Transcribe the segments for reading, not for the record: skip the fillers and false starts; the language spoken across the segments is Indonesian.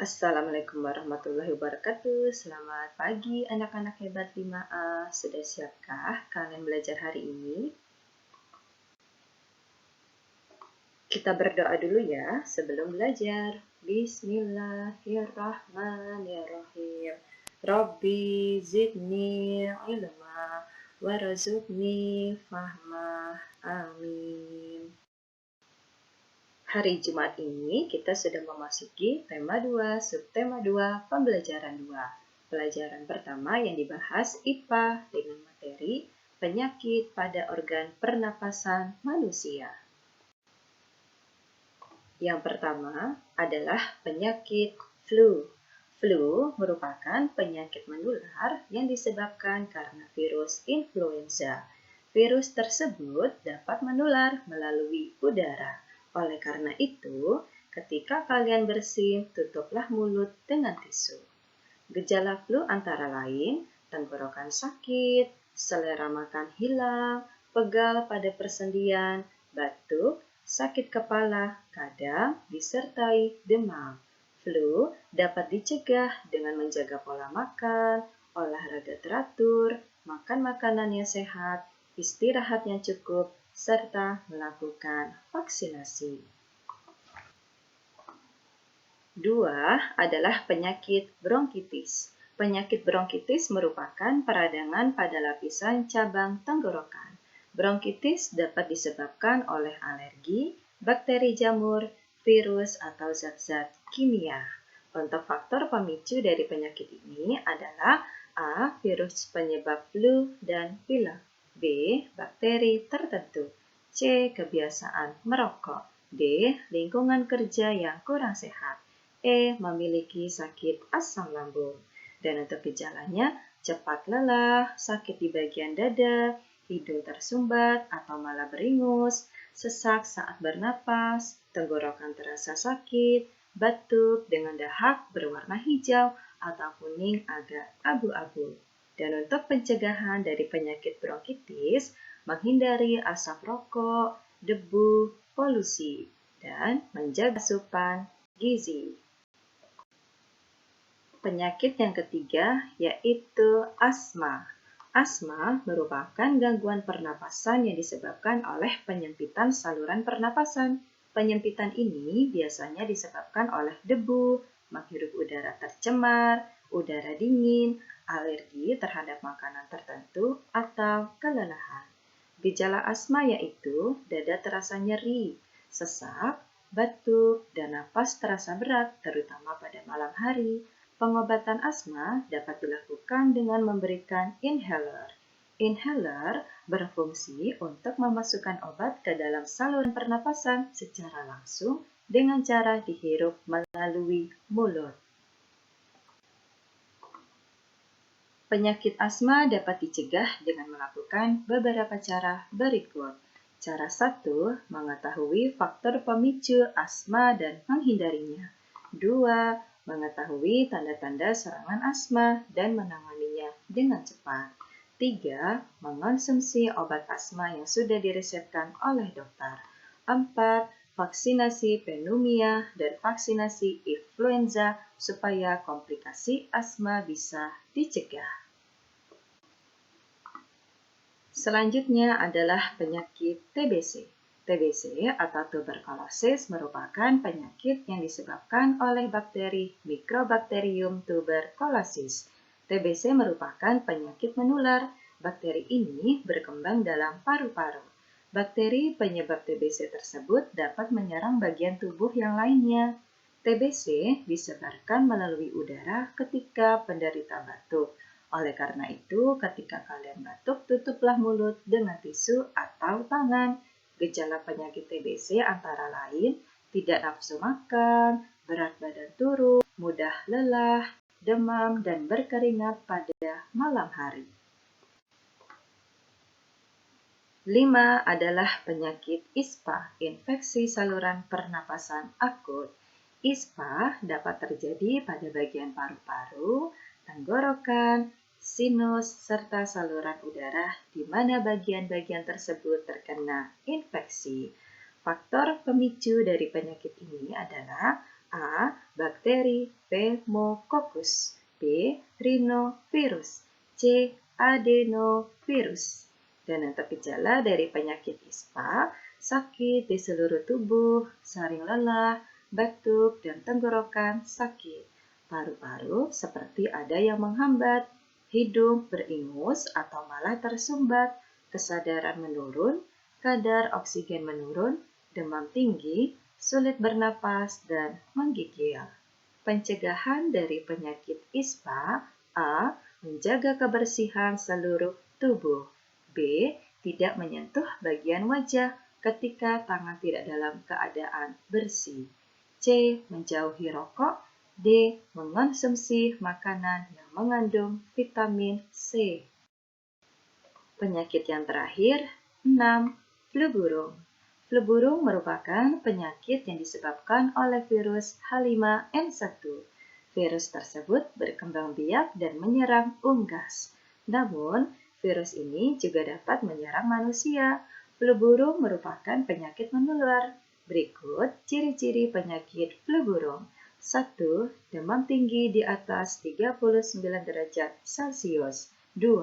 Assalamualaikum warahmatullahi wabarakatuh. Selamat pagi anak-anak hebat 5A. Sudah siapkah kalian belajar hari ini? Kita berdoa dulu ya sebelum belajar. Bismillahirrahmanirrahim. Rabbi zidni ilma warzuqni fahma. Amin. Hari Jumat ini kita sudah memasuki tema 2, subtema 2, pembelajaran 2. Pelajaran pertama yang dibahas IPA dengan materi penyakit pada organ pernapasan manusia. Yang pertama adalah penyakit flu. Flu merupakan penyakit menular yang disebabkan karena virus influenza. Virus tersebut dapat menular melalui udara. Oleh karena itu, ketika kalian bersin, tutuplah mulut dengan tisu. Gejala flu antara lain tenggorokan sakit, selera makan hilang, pegal pada persendian, batuk, sakit kepala, kadang disertai demam. Flu dapat dicegah dengan menjaga pola makan, olahraga teratur, makan makanan yang sehat, istirahat yang cukup, serta melakukan vaksinasi. 2 adalah penyakit bronkitis. Penyakit bronkitis merupakan peradangan pada lapisan cabang tenggorokan. Bronkitis dapat disebabkan oleh alergi, bakteri jamur, virus, atau zat-zat kimia. Untuk faktor pemicu dari penyakit ini adalah A. Virus penyebab flu dan pilek. B. Bakteri tertentu. C. Kebiasaan merokok. D. Lingkungan kerja yang kurang sehat. E. Memiliki sakit asam lambung. Dan untuk gejalanya, cepat lelah, sakit di bagian dada, hidung tersumbat atau malah beringus, sesak saat bernapas, tenggorokan terasa sakit, batuk dengan dahak berwarna hijau atau kuning agak abu-abu. Dan untuk pencegahan dari penyakit bronkitis, menghindari asap rokok, debu, polusi, dan menjaga asupan gizi. Penyakit yang ketiga yaitu asma. Asma merupakan gangguan pernapasan yang disebabkan oleh penyempitan saluran pernapasan. Penyempitan ini biasanya disebabkan oleh debu, menghirup udara tercemar, udara dingin, alergi terhadap makanan tertentu, atau kelelahan. Gejala asma yaitu dada terasa nyeri, sesak, batuk, dan napas terasa berat, terutama pada malam hari. Pengobatan asma dapat dilakukan dengan memberikan inhaler. Inhaler berfungsi untuk memasukkan obat ke dalam saluran pernapasan secara langsung dengan cara dihirup melalui mulut. Penyakit asma dapat dicegah dengan melakukan beberapa cara berikut. Cara 1, mengetahui faktor pemicu asma dan menghindarinya. 2, mengetahui tanda-tanda serangan asma dan menanganinya dengan cepat. 3, mengonsumsi obat asma yang sudah diresepkan oleh dokter. 4, vaksinasi pneumonia dan vaksinasi influenza supaya komplikasi asma bisa dicegah. Selanjutnya adalah penyakit TBC. TBC atau tuberkulosis merupakan penyakit yang disebabkan oleh bakteri Mycobacterium tuberculosis. TBC merupakan penyakit menular. Bakteri ini berkembang dalam paru-paru. Bakteri penyebab TBC tersebut dapat menyerang bagian tubuh yang lainnya. TBC disebarkan melalui udara ketika penderita batuk. Oleh karena itu, ketika kalian batuk, tutuplah mulut dengan tisu atau tangan. Gejala penyakit TBC antara lain tidak nafsu makan, berat badan turun, mudah lelah, demam, dan berkeringat pada malam hari. 5 adalah penyakit ISPA, infeksi saluran pernapasan akut. ISPA dapat terjadi pada bagian paru-paru, tenggorokan, sinus, serta saluran udara di mana bagian-bagian tersebut terkena infeksi. Faktor pemicu dari penyakit ini adalah A. bakteri, Pneumococcus, B. rhinovirus, C. adenovirus. Dan untuk gejala dari penyakit ISPA, sakit di seluruh tubuh, sering lelah, batuk, dan tenggorokan sakit. Paru-paru seperti ada yang menghambat, hidung beringus atau malah tersumbat, kesadaran menurun, kadar oksigen menurun, demam tinggi, sulit bernapas, dan menggigil. Pencegahan dari penyakit ISPA: A. Menjaga kebersihan seluruh tubuh. B. Tidak menyentuh bagian wajah ketika tangan tidak dalam keadaan bersih. C. Menjauhi rokok. D. Mengonsumsi makanan yang mengandung vitamin C. Penyakit yang terakhir, 6. Flu burung. Flu burung merupakan penyakit yang disebabkan oleh virus H5N1. Virus tersebut berkembang biak dan menyerang unggas. Namun, virus ini juga dapat menyerang manusia. Flu burung merupakan penyakit menular. Berikut ciri-ciri penyakit flu burung. 1. Demam tinggi di atas 39 derajat Celcius. 2.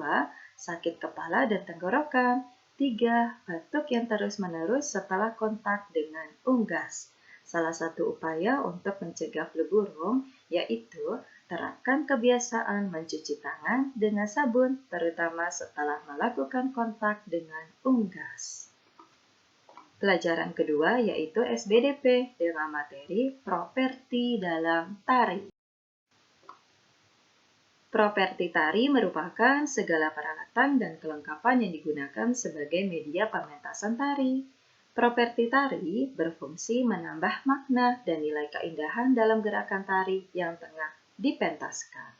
Sakit kepala dan tenggorokan. 3. Batuk yang terus-menerus setelah kontak dengan unggas. Salah satu upaya untuk mencegah flu burung yaitu terapkan kebiasaan mencuci tangan dengan sabun, terutama setelah melakukan kontak dengan unggas. Pelajaran kedua yaitu SBDP dengan materi properti dalam tari. Properti tari merupakan segala peralatan dan kelengkapan yang digunakan sebagai media pementasan tari. Properti tari berfungsi menambah makna dan nilai keindahan dalam gerakan tari yang tengah dipentaskan.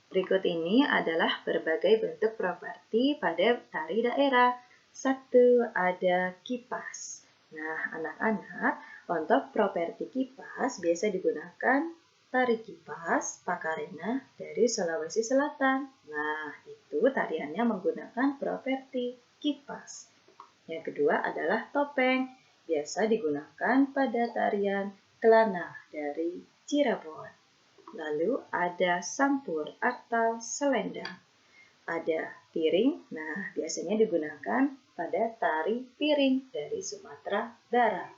Berikut ini adalah berbagai bentuk properti pada tari daerah. 1. Ada kipas. Nah, anak-anak, untuk properti kipas biasa digunakan tari kipas Pakarena dari Sulawesi Selatan. Nah, itu tariannya menggunakan properti kipas. Yang kedua adalah topeng. Biasa digunakan pada tarian Kelana dari Cirebon. Lalu ada sampur atau selendang. Ada piring. Nah, biasanya digunakan pada tari piring dari Sumatera Barat.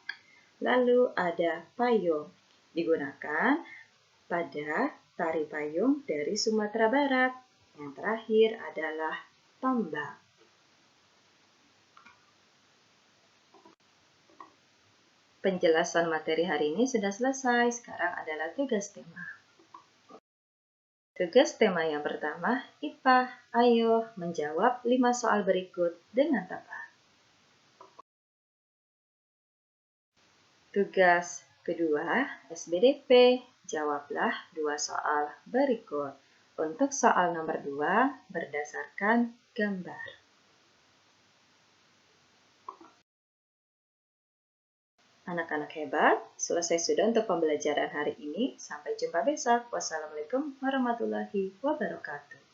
Lalu ada payung. Digunakan pada tari payung dari Sumatera Barat. Yang terakhir adalah tombak. Penjelasan materi hari ini sudah selesai. Sekarang adalah tugas tema. Tugas tema yang pertama, IPA. Ayo menjawab 5 soal berikut dengan tepat. Tugas kedua, SBDP. Jawablah 2 soal berikut. Untuk soal nomor 2, berdasarkan gambar. Anak-anak hebat, selesai sudah untuk pembelajaran hari ini. Sampai jumpa besok. Wassalamualaikum warahmatullahi wabarakatuh.